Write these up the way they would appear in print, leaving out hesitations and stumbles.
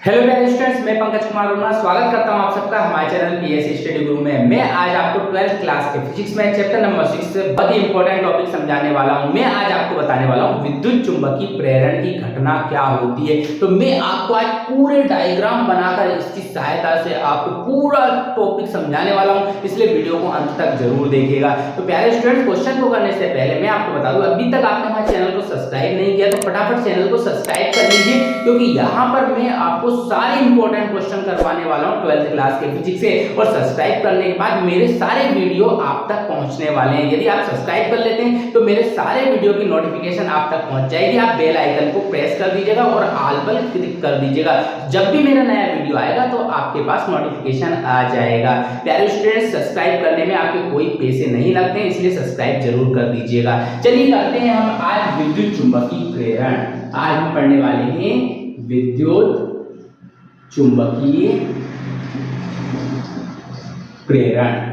Hello प्यारे students, मैं पंकज कुमार वर्मा स्वागत करता हूं आप सबका हमारे चैनल पीएससी स्टडी गुरु में। मैं आज आपको 12th क्लास के फिजिक्स में चैप्टर नंबर 6 से बहुत ही इंपॉर्टेंट टॉपिक समझाने वाला हूं। मैं आज आपको बताने वाला हूं विद्युत चुंबकीय प्रेरण की घटना क्या होती है। तो मैं आपको आज पूरे डायग्राम बनाकर इसकी सहायता से आपको पूरा टॉपिक समझाने वाला हूं, इसलिए वीडियो को अंत तक जरूर देखिएगा। तो प्यारे स्टूडेंट्स, क्वेश्चन को करने से पहले मैं आपको बता दूं, अभी तक आपने हमारे चैनल को सब्सक्राइब नहीं किया तो फटाफट चैनल को सब्सक्राइब कर लीजिए, क्योंकि यहाँ पर मैं आपको सारे इंपॉर्टेंट क्वेश्चन करवाने वाला हूं 12th क्लास के फिजिक्स से। और सब्सक्राइब करने के बाद मेरे सारे वीडियो आप तक पहुंचने वाले हैं। यदि आप सब्सक्राइब कर लेते हैं तो मेरे सारे वीडियो की नोटिफिकेशन आप तक पहुंच जाएगी। आप बेल आइकन को प्रेस कर दीजिएगा और ऑल पर क्लिक कर दीजिएगा। जब भी मेरा नया वीडियो आएगा तो आपके पास नोटिफिकेशन आ जाएगा। प्यारे स्टूडेंट्स, सब्सक्राइब करने में आपके कोई पैसे नहीं लगते हैं, इसलिए सब्सक्राइब जरूर कर दीजिएगा। चलिए करते हैं हम आज विद्युत चुंबकीय प्रेरण। आज हम पढ़ने वाले हैं विद्युत चुंबकीय प्रेरण।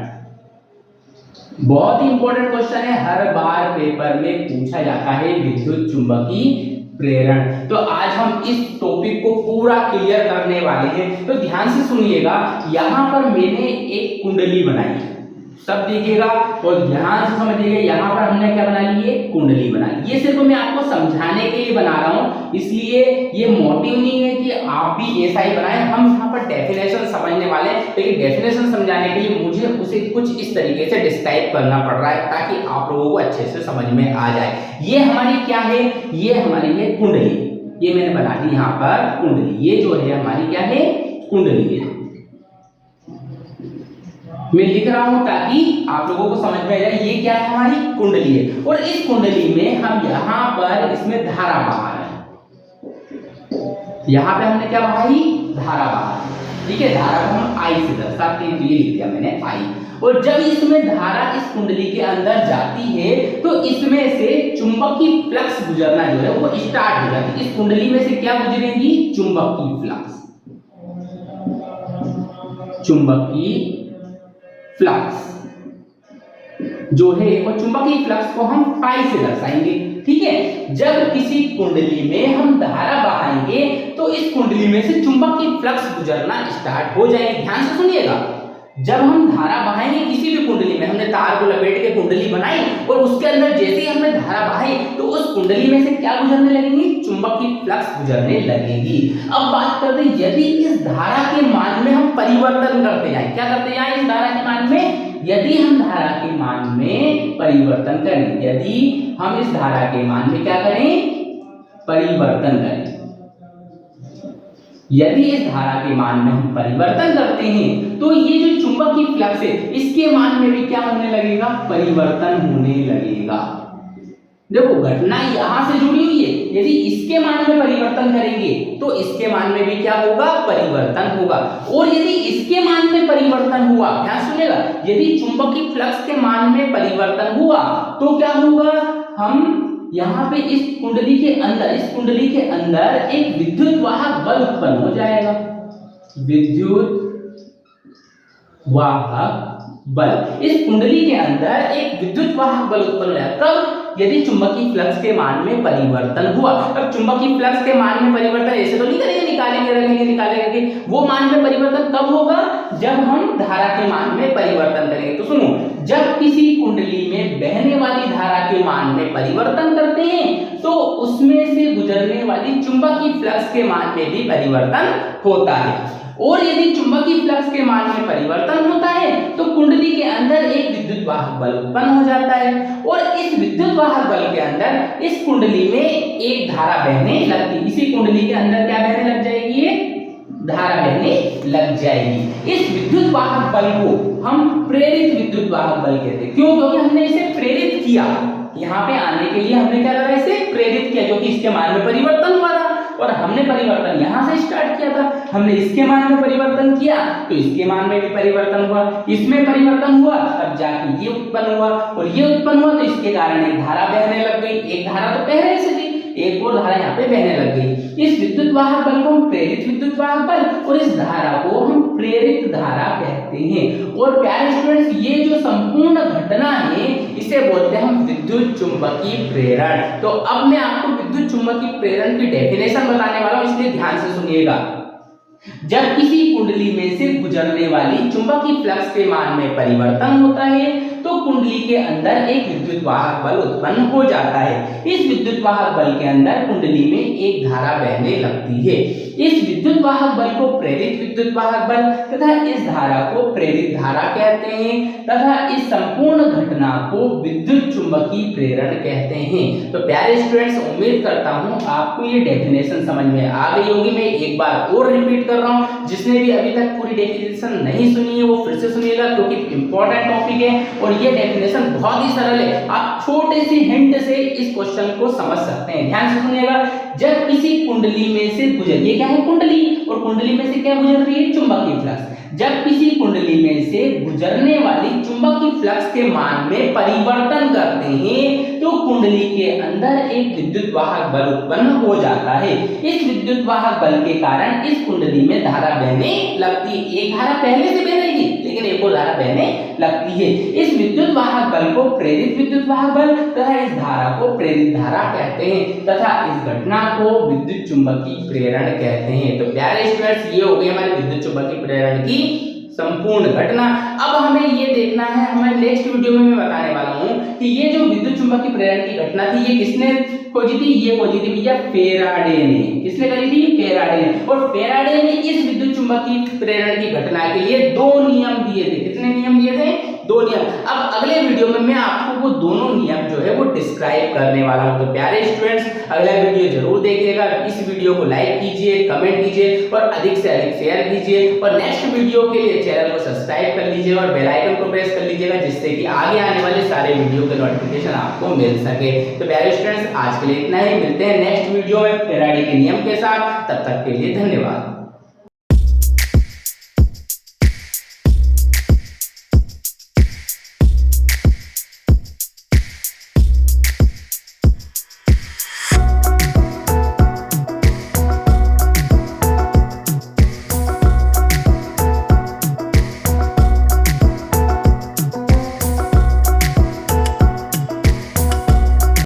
बहुत ही इंपॉर्टेंट क्वेश्चन है, हर बार पेपर में पूछा जाता है विद्युत चुंबकीय प्रेरण। तो आज हम इस टॉपिक को पूरा क्लियर करने वाले हैं। तो ध्यान से सुनिएगा, यहां पर मैंने एक कुंडली बनाई है, सब देखिएगा और ध्यान से समझिएगा। यहाँ पर हमने क्या बना ली है, कुंडली बना ली। ये सिर्फ मैं आपको समझाने के लिए बना रहा हूँ, इसलिए ये मोटिव नहीं है कि आप भी ऐसा ही बनाएं। हम यहाँ पर डेफिनेशन समझने वाले हैं, लेकिन डेफिनेशन समझाने के लिए मुझे उसे कुछ इस तरीके से डिस्क्राइब करना पड़ रहा है ताकि आप लोगों को अच्छे से समझ में आ जाए। ये हमारी क्या है, ये हमारी है कुंडली। ये मैंने बना दी यहाँ पर कुंडली। ये जो है हमारी क्या है, कुंडली है। मैं लिख रहा हूं ताकि आप लोगों को समझ में आ जाए। ये क्या है, हमारी कुंडली है। और इस कुंडली में हम यहां पर इसमें धारा बहा रहे हैं। यहां पे हमने क्या बहाई, धारा बहा। ठीक है, धारा को हम आई से दर्शाते हैं, तो ये लिख दिया मैंने आई। और जब इसमें धारा इस कुंडली के अंदर जाती है तो इसमें से चुंबकीय फ्लक्स गुजरना जो है वो स्टार्ट हो जाती है। इस कुंडली में से क्या गुजरेगी, चुंबकीय फ्लक्स। चुंबकीय फ्लक्स जो है, और चुंबकीय फ्लक्स को हम पाई से दर्शाएंगे। ठीक है, जब किसी कुंडली में हम धारा बहाएंगे तो इस कुंडली में से चुंबकीय फ्लक्स गुजरना स्टार्ट हो जाएंगे। ध्यान से सुनिएगा, जब हम धारा बहाएंगे किसी भी कुंडली में, हमने तार को लपेट के कुंडली बनाई और उसके अंदर जैसे ही हमने धारा बहाई तो उस कुंडली में से क्या गुजरने लगेंगी, चुंबकीय फ्लक्स गुजरने लगेगी। अब बात करते हैं, यदि इस धारा के मान में हम परिवर्तन करते जाएं, क्या करते जाएं इस धारा के मान में, यदि हम धारा के मान में परिवर्तन करें, यदि हम इस धारा के मान में क्या करें, परिवर्तन करें, यदि इस धारा के मान में हम परिवर्तन करते हैं तो ये जो चुंबकीय फ्लक्स है इसके मान में भी क्या होने लगेगा, परिवर्तन होने लगेगा। देखो, घटना यहां से जुड़ी हुई है। यदि इसके मान में परिवर्तन करेंगे तो इसके मान में भी क्या होगा, परिवर्तन होगा। और यदि इसके मान में परिवर्तन हुआ, ध्यान सुनिएगा, यदि चुंबकीय फ्लक्स के मान में परिवर्तन हुआ तो क्या होगा, हम यहाँ पे इस कुंडली के अंदर एक विद्युत वाहक बल उत्पन्न हो जाएगा। विद्युत वाहक बल, इस कुंडली के अंदर एक विद्युत वाहक बल उत्पन्न हो जाएगा। कब, यदि चुंबकीय फ्लक्स के मान में परिवर्तन हुआ। अब चुंबकीय फ्लक्स के मान में परिवर्तन ऐसे तो नहीं करेंगे, निकालेंगे। वो मान में परिवर्तन कब होगा, जब हम धारा के मान में परिवर्तन करेंगे। तो सुनो, जब किसी कुंडली में बहने वाली धारा के मान में परिवर्तन करते हैं तो उसमें से गुजरने वाली चुंबकीय फ्लक्स के मान में भी परिवर्तन होता है। और यदि चुंबकीय फ्लक्स के मान में परिवर्तन होता है तो कुंडली के अंदर एक विद्युत वाहक बल उत्पन्न हो जाता है। और इस विद्युत वाहक बल के अंदर इस कुंडली में एक धारा बहने लगती है। इसी कुंडली के अंदर क्या बहने लग जाएगी, धारा बहने लग जाएगी। इस विद्युत वाहक बल को हम प्रेरित विद्युत वाहक बल कहते हैं। क्यों, क्योंकि हमने इसे प्रेरित किया। यहाँ पे आने के लिए हमने क्या करा, इसे प्रेरित किया, जो कि इसके मान में परिवर्तन हुआ था। और हमने परिवर्तन यहाँ से स्टार्ट किया था, हमने इसके मान में परिवर्तन किया तो इसके मान में भी परिवर्तन हुआ, इसमें परिवर्तन हुआ, अब जाके ये उत्पन्न हुआ और ये उत्पन्न हुआ तो इसके कारण एक धारा बहने लग गई। एक धारा तो पहले से थी, एक और धारा यहाँ पे बहने लग गई। इस विद्युत वाहक बल को हम प्रेरित विद्युत वाहक बल और इस धारा को हम प्रेरित धारा कहते हैं। और प्यारे स्टूडेंट्स, ये जो संपूर्ण घटना है इसे बोलते हैं हम विद्युत चुंबकीय प्रेरण। तो अब मैं आपको विद्युत चुंबकीय प्रेरण की डेफिनेशन बताने वाला हूं, इसलिए ध्यान से सुनिएगा। जब किसी कुंडली में से गुजरने वाली चुंबकीय फ्लक्स के मान में परिवर्तन होता है तो कुंडली के अंदर एक विद्युत वाहक बल उत्पन्न हो जाता है। इस विद्युत वाहक बल के अंदर कुंडली में एक धारा बहने लगती है। इस विद्युत वाहक बल को प्रेरित विद्युत वाहक बल तथा इस धारा को प्रेरित धारा कहते हैं तथा इस संपूर्ण घटना को विद्युत चुंबकीय प्रेरण कहते हैं। तो प्यारे स्टूडेंट्स, उम्मीद करता हूं आपको ये डेफिनेशन समझ में आ गई होगी। मैं एक बार और रिपीट कर रहा हूं, जिसने भी अभी तक पूरी डेफिनेशन नहीं सुनी है वो फिर से सुनिएगा, क्योंकि इंपॉर्टेंट टॉपिक है और ये डेफिनेशन बहुत ही सरल है। आप छोटे से हिंट से इस क्वेश्चन को समझ सकते हैं। ध्यान से सुनिएगा, जब किसी कुंडली में से गुजर, ये क्या है कुंडली, और कुंडली में से क्या गुजर रही है, चुंबकीय फ्लक्स। जब किसी कुंडली में से गुजरने वाली चुंबकीय फ्लक्स के मान में परिवर्तन करते हैं तो कुंडली के अंदर एक विद्युत वाहक बल उत्पन्न हो जाता है। इस विद्युत वाहक बल के कारण इस कुंडली में धारा बहने लगती है। एक धारा पहले से बह रही थी लेकिन एक और धारा बहने लगती है। इस विद्युत वाहक बल को प्रेरित विद्युत वाहक बल तथा इस धारा को प्रेरित धारा कहते हैं तथा इस घटना को विद्युत चुंबकीय प्रेरण कहते हैं। तो प्यारे स्टूडेंट्स, ये हो गई हमारी विद्युत चुंबकीय प्रेरण की संपूर्ण घटना। अब हमें ये देखना है, हमें नेक्स्ट वीडियो में मैं बताने वाला हूं कि ये जो विद्युत चुंबकीय प्रेरण की घटना थी ये किसने खोजी थी। ये खोजी थी भैया फेराडे ने। किसने करी थी, फेराडे ने। और फेराडे ने इस विद्युत चुंबकीय प्रेरण की घटना के लिए दो नियम दिए थे। कितने नियम दिए थे, दो नियम। अब अगले वीडियो में मैं आपको वो दोनों नियम जो है वो डिस्क्राइब करने वाला हूं। तो प्यारे स्टूडेंट्स, अगला वीडियो जरूर देखिएगा। इस वीडियो को लाइक कीजिए, कमेंट कीजिए और अधिक से अधिक शेयर कीजिए और नेक्स्ट वीडियो के लिए चैनल को सब्सक्राइब कर लीजिए और बेल आइकन को प्रेस कर लीजिएगा, जिससे कि आगे आने वाले सारे वीडियो के नोटिफिकेशन आपको मिल सके। तो प्यारे स्टूडेंट्स, आज के लिए इतना ही। मिलते हैं नेक्स्ट वीडियो में फेराडे के नियम के साथ। तब तक के लिए धन्यवाद।